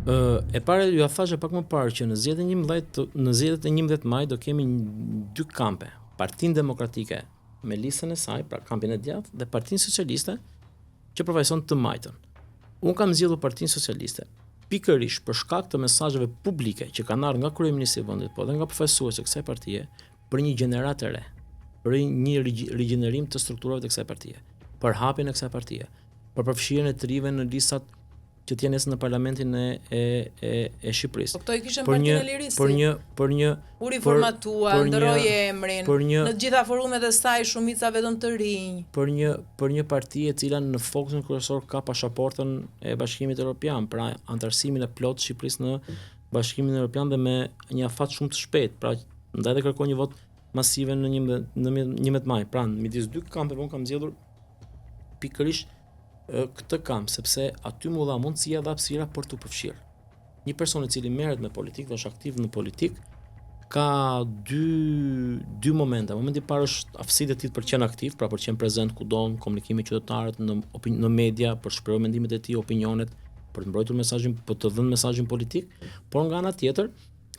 E para ju thash pak më parë që në zgjedhjet e 11 maj do kemi 2 kampe, Partinë Demokratike me listën e saj, pra kampin e djathtë, dhe Partinë Socialiste që përfaqëson të majtën. Unë kam zgjedhur Partinë Socialiste pikërisht për shkak të mesazheve publike që kanë ardhur nga kryeministri i vendit, po dhe nga përfaqësuesët e kësaj partie për një gjenerat të re, për një rigjenerim të strukturave të kësaj partie, për hapjen e kësaj partie, për përfshirjen e të rive në listat që të jenë në parlamentin e Shqipërisë. Po këto i kishin Partinë e Lirisë. Për një u riformatua, ndroi emrin. Në të gjitha forumet e saj shumica vetëm të rinj. Për një parti e cila në fokusin kryesor ka pasaportën e Bashkimit Evropian, pra antarësimin e plotë të Shqipërisë në Bashkimin Evropian dhe me një afat shumë të shpejtë, pra ndaj dhe kërkon një vot masive në 11 maj. Pra midis 2 kampeve unë kam zgjedhur pikërisht këtë kam, sepse aty mu dha mundësia dhe hapësira për të përfshirë. Një person i cili merret me politikë dhe është aktiv në politikë ka dy momente. Momenti i parë është aftësitë e tij për të qenë aktiv, pra për të qenë prezant kudo në komunikim me qytetarët, në media, për të shprehur mendimet e tij, opinionet, për të mbrojtur mesazhin, për të dhënë mesazhin politik, por nga ana tjetër,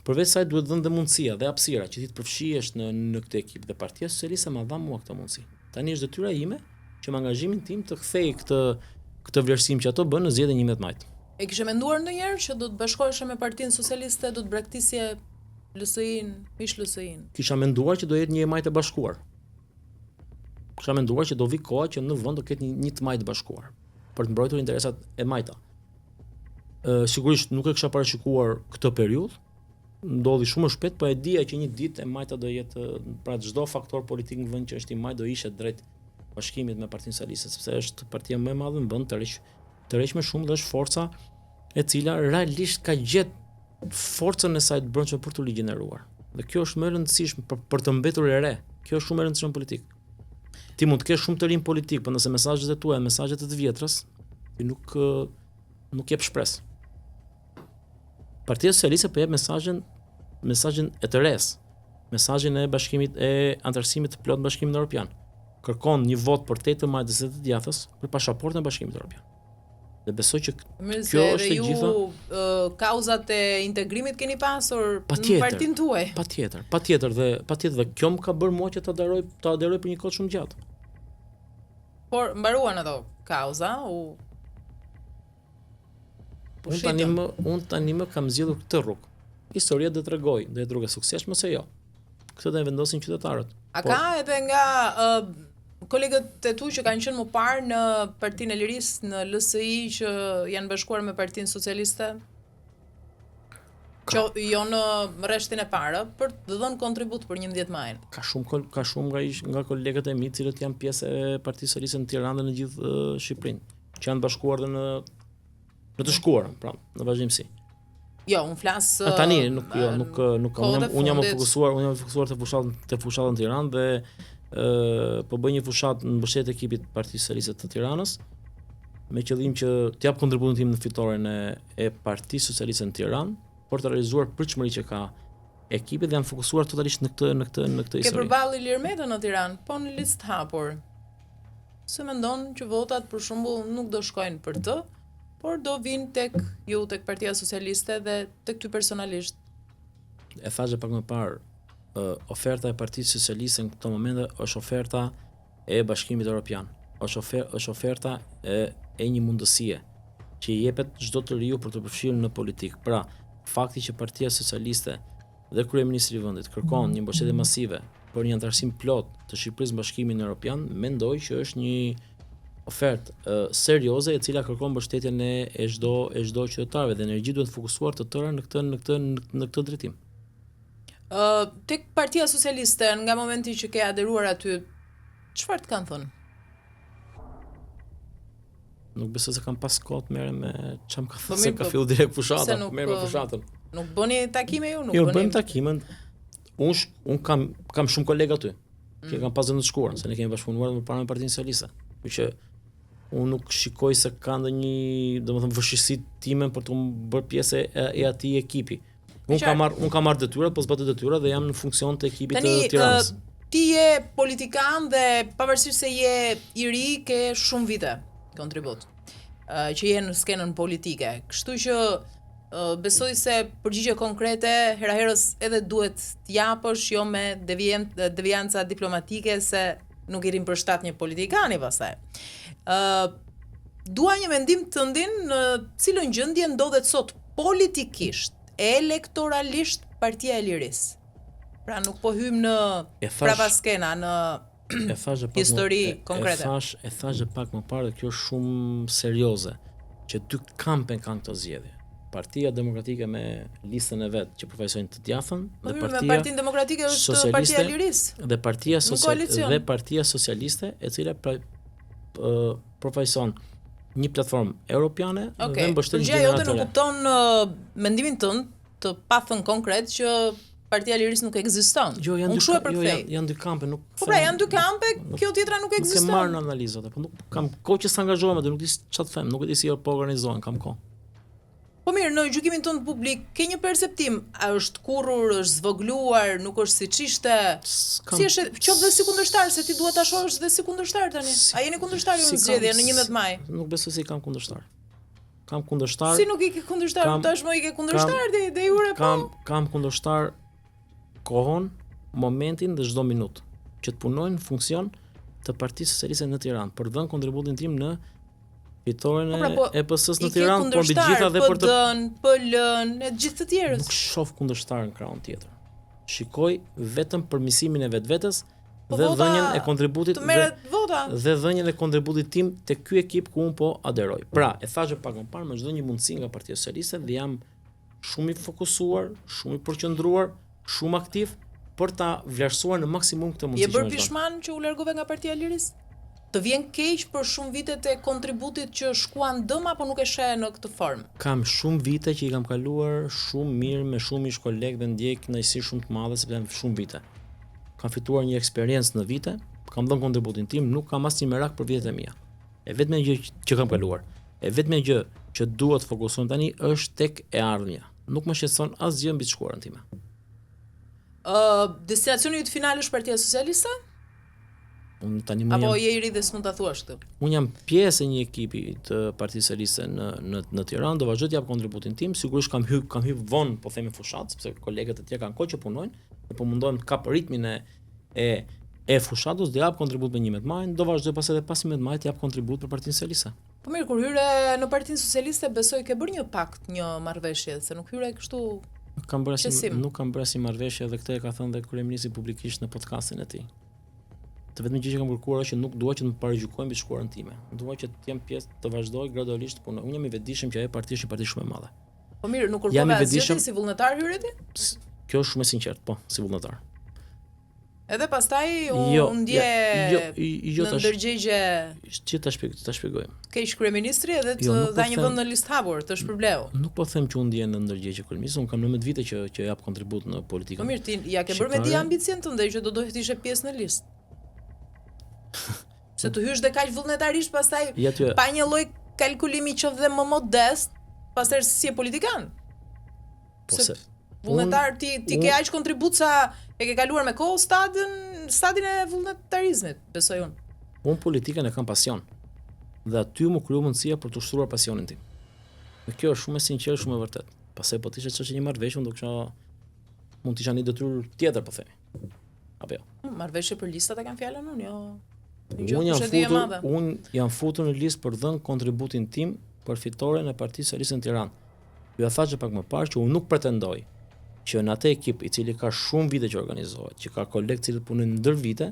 përveç saj duhet dhënë dhe mundësia dhe hapësira që ti të përfshihesh në këtë ekip dhe Partia Socialiste ma dha mua këtë mundësi. Tani është detyra ime që me angazhimin tim të kthej këtë vlerësim që ato bën në zgjedhjen e 11 majit. E kishe menduar ndonjëherë që do të bashkoheshe me Partinë Socialiste, do të braktisje LSI-n, ish LSI-n? Kisha menduar që do jetë një maj të bashkuar. Kisha menduar që do vi koha që në vend do ketë një të maj të bashkuar për të mbrojtur interesat e majta. Sigurisht nuk e kisha parashikuar këtë periudhë. Ndodhi shumë shpejt, po e dija që një ditë e majta do jetë, pra çdo faktor politik në vend që është i maj do ishte drejt bashkimit me Partinë Socialiste, sepse është partia më e madhe në vend, të rreqme shumë dhe është forca e cila realisht ka gjetë forcën e saj të brendshme për të ligjeneruar. Dhe kjo është më e rëndësishme për të mbetur e re. Kjo është shumë e rëndësishme në politikë. Ti mund të kesh shumë të rinj politik, por nëse mesazhet e tua janë mesazhe të vjetrës, ti nuk jep shpresë. Partia Socialiste po jep mesazhin e të res, mesazhin e bashkimit e antarësimit të plot në Bashkimin Evropian. Kërkon një vot për 8 maj dhe 10 djathës për pasaportën e Bashkimit Evropian. Dhe besoj që kjo është e gjitha. Kauzat e integrimit keni pasur në partinë tuaj? Patjetër dhe kjo më ka bërë mua që ta aderoj për një kohë shumë gjatë. Por mbaruan ato kauza Unë tani më kam zgjedhur këtë rrugë. Historia do t'rregojë, do jetë rrugë e suksesshme ose jo. Këtë do e vendosin qytetarët. A ka edhe nga kolegët e tu që kanë qenë më parë në Partinë e Lirisë, në LSI, që janë bashkuar me Partinë Socialiste? Që jo në rreshtin e parë, për të dhënë kontribut për 11 majin. Ka shumë nga kolegët e mi, cilët janë pjesë e Partisë Socialiste në Tiranë dhe në gjithë Shqipërinë, që janë bashkuar dhe në të shkuarën, pra, në vazhdimsi. Jo, unë flas tani nuk unë jam fokusuar te fushatën në Tiranë dhe po bëj një fushatë në mbështetje të ekipit të Partisë Socialiste të Tiranës me qëllim që të jap kontributin tim në fitoren e Partisë Socialiste në Tiranë për të realizuar pritshmëritë që ka ekipi dhe janë fokusuar totalisht në këtë histori. Ke përballë Ilir Metën në Tiranë, po në listë hapur. Se mendon që votat për shembull nuk do shkojnë për të, por do vinë tek Partia Socialiste dhe tek ty personalisht. E thashë pak më parë, oferta e Partisë Socialiste në këto momente është oferta e Bashkimit Evropian. Është oferta e një mundësie që i jepet çdo të riu për të përfshirë në politikë. Pra, fakti që Partia Socialiste dhe kryeministri i vendit kërkon një mbështetje masive për një antarësim plot të Shqipërisë në Bashkimin Evropian, mendoj që është një ofertë serioze e cila kërkon mbështetjen e çdo qytetarëve dhe energji duhet fokusuar të tëra në këtë drejtim. Tek Partia Socialiste nga momenti që ke aderuar aty, çfarë të kanë thënë? Nuk besoj se kam pas kohë të merrem me çam ka thënë se ka filluar direkt fushata, merr me fushatën. Nuk bëni takime ju, Jo, bëjmë takimen. Unë kam shumë kolegë aty që kanë pasur të shkuar, se ne kemi bashkëpunuar më parë me Partinë Socialiste. Kështu që unë nuk shikoj se ka ndonjë, domethënë, vështirësi time për të bërë pjesë e atij ekipi. Unë kam marrë detyra, po zbatoj detyra dhe jam në funksion të ekipit të Tiranës. Ti je politikan dhe pavarësisht se je i ri, ke shumë vite kontribut që je në skenën politike. Kështu që besoj se përgjigje konkrete hera-herës edhe duhet t'japësh, jo me devianca diplomatike se nuk I rimpërshtat një politikani pastaj. Dua një mendim tëndin në cilën gjendje ndodhet sot politikisht, elektoralisht Partia e Lirisë. Pra nuk po hym në pravaskena, në histori konkrete. E thash pak më parë, kjo është shumë serioze, që dy kampe kanë këto zgjedhje. Partia Demokratike me listën e vet që përfaqësojnë të djathtën dhe Partinë Demokratike është Partia e Lirisë dhe Partia Socialiste, e cila përfaqëson një platformë europiane dhe mbështet gjëja jote nuk kupton mendimin tënd të pathën konkret që Partia e Lirisë nuk ekziston. Janë dy kampe, nuk. Po pra, janë dy kampe, kjo tjetra nuk ekziston. Nuk e marr në analizat, po nuk kam kohë që të angazhohem atë, nuk di çfarë të them, nuk e di si po organizohen, kam kohë. Po mirë, në gjykimin tënd publik, ke një perceptim, a është kurrur, është zvogluar, nuk është siç ishte? Si është, qoftë dhe si kundërshtar, se ti duhet ta shohësh dhe si kundërshtar tani. A jeni kundërshtar në zgjedhje në 11 maj? Nuk besoj se kam kundërshtar. Kam kundërshtar. Si nuk I ke kundërshtar? Tashmë I ke kundërshtar dhe jure po. Kam kundërshtar kohën, momentin dhe çdo minutë që të punojnë në funksion të Partisë Socialiste në Tiranë për dhënë kontributin tim në fitoren e EPS-s në Tiranë, por mbi gjitha dhe për të PL-n e gjithë të tjerës. Nuk shoh kundërshtar në krahun tjetër. Shikoj vetëm përmirësimin e vetvetes dhe dhënien e kontributit dhe dhënien e kontributit tim te ky ekip ku un po aderoj. Pra, e thashë pak më parë, me çdo një mundësi nga Partia Socialiste dhe jam shumë I fokusuar, shumë I përqendruar, shumë aktiv për ta vlerësuar në maksimum këtë mundësi. Je bërë pishman që u largove nga Partia e Lirisë? Të vjen keq për shumë vitet e kontributit që shkuan dëm apo nuk e sheh në këtë formë? Kam shumë vite që I kam kaluar shumë mirë me shumë ish kolegë dhe ndjej kënaqësi shumë të madhe sepse jam shumë vite. Kam fituar një eksperiencë në vite, kam dhënë kontributin tim, nuk kam asnjë merak për vitet e mia. E vetmja gjë që kam kaluar, e vetmja gjë që dua të fokusohem tani është tek e ardhmja. Nuk më shqetëson asgjë mbi të shkuarën time. Destinacioni yt final është Partia Socialiste? Unë tani apo je I ri dhe s'mund ta thuash këtë? Unë jam pjesë e një ekipi të Partisë Socialiste në Tiranë, do vazhdoj të jap kontributin tim. Sigurisht kam hyr vonë, po themi fushat, sepse kolegët e tjerë kanë kohë që punojnë, dhe po mundohem të kap ritmin e fushatës, do jap kontribut me 11 maj, do vazhdoj pas edhe pas 11 maj të jap kontribut për Partinë Socialiste. Po mirë, kur hyre në Partinë Socialiste, besoj ke bërë një pakt, një marrëveshje, se nuk hyre kështu. Nuk kam bërë si marrëveshje dhe këtë e ka thënë dhe kryeministri publikisht në podcastin e tij. Të vetëm gjë që kam kërkuar është që nuk dua që të më paragjykojnë mbi shkuarën time. Dua që të jem pjesë, të vazhdoj gradualisht punoj. Unë jam I vetëdijshëm që ajo parti është një parti shumë e madhe. Po mirë, nuk kërkove asgjë si vullnetar hyre ti? Kjo është shumë e sinqert, po, si vullnetar. Edhe pastaj u ndje në ndërgjegje që ta shpjegoj. Keq kryeministri edhe të dha një vend në listë hapur, të shpërbleu. Nuk po them që u ndje në ndërgjegje kryeministri, unë kam 19 vite që jap kontribut në politikën. Po mirë, ti ja ke bërë me di ambicien tënde që do dohet të ishe pjesë në listë. Se të hysh dhe kaq vullnetarisht pastaj pa një lloj kalkulimi që dhe më modest, pastaj si e politikan. Po se vullnetar ti ke aq kontribut sa e ke kaluar me kohë stadin e vullnetarizmit, besoj unë. Unë politikën e kam pasion. Dhe aty më kriju mundësia për të ushtruar pasionin tim. Dhe kjo është shumë e sinqertë, shumë e vërtet. Pastaj po t'ishte çështë një marrëveshje, do kisha mund të isha një detyrë tjetër, po themi. Apo jo. Marrëveshje për listat e kanë fjalën unë, jo. Unë jam futur në listë për dhënë kontributin tim për fitoren e Partisë Socialiste në Tiranë. Ju ja thashë pak më parë që unë nuk pretendoj që në atë ekip I cili ka shumë vite që organizohet, që ka kolegë që punojnë ndër vite,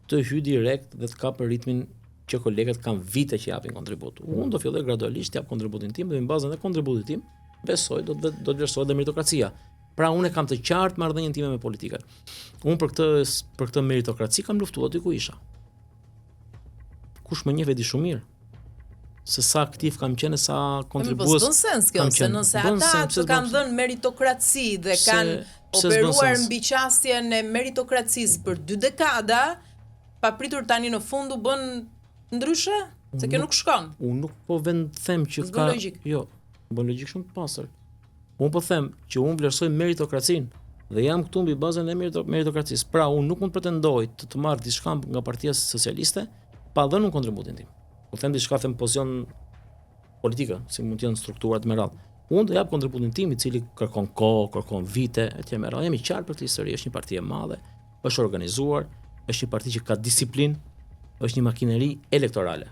të hyj direkt dhe të kapë ritmin që kolegët kanë vite që japin kontribut. Unë do filloj gradualisht të jap kontributin tim dhe në bazën e kontributit tim, besoj do të vlerësohet dhe meritokracia. Pra unë e kam të qartë marrëdhënien time me politikën. Unë për këtë meritokraci kam luftuar aty ku isha. Kush më njeh di shumë mirë se sa aktiv kam qenë, sa kontribues. Po s'bën sens kjo, se nëse ata që kanë dhënë meritokraci dhe kanë operuar mbi qasjen e meritokracisë për 2 dekada, papritur tani në fund u bën ndryshe, se kjo nuk shkon. Unë nuk po them që ka jo, bën logjik shumë të pastër. Unë po them që unë vlerësoj meritokracinë dhe jam këtu mbi bazën e meritokracisë. Pra unë nuk mund të pretendoj të marr diçka nga Partia Socialiste pa dhënë un kontributin tim. Po them diçka, them pozicion politike, si mund të jenë strukturat me radhë. Unë do jap kontributin tim, i cili kërkon kohë, kërkon vite, etj. Jam i qartë për këtë histori, është një parti e madhe, është organizuar, është një parti që ka disiplinë, është një makineri elektorale.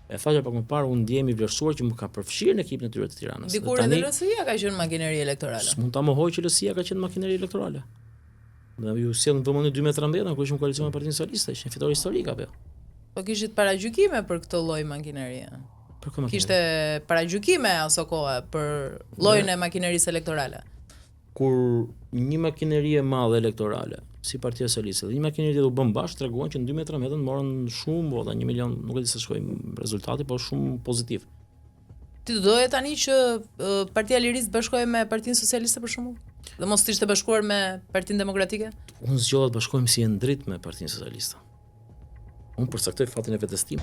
E thaja pak më parë, unë ndjehemi vlerësuar që më ka përfshirë në ekipin e tyre të Tiranës. Dikur edhe LSI-ja ka qenë makineri elektorale. S'mund ta mohoj që LSI-ja ka qenë makineri elektorale. Dhe ju sjell në vëmendje 2013 kur ishim në koalicion me Partinë Socialiste, ishte një fitore historike apo jo? Po kishit paragjykime për këtë lloj makinerie. Për këtë makineri. Kishte paragjykime aso kohë për llojin e makinerisë elektorale. Kur një makineri e madhe elektorale, si Partia Socialiste, dhe një makineri tjetër u bën bashkë, treguan që në 2013 morën shumë vota, 1 milion, nuk e di se shkojmë rezultati, por shumë pozitiv. Ti do doje tani që Partia e Lirisë bashkohej me Partinë Socialiste për shembull? Dhe mos të ishte bashkuar me Partinë Demokratike? Unë zgjolla të bashkohem si e ndrit me Partinë Socialiste. Unë përcaktoj fatin e vetes tim.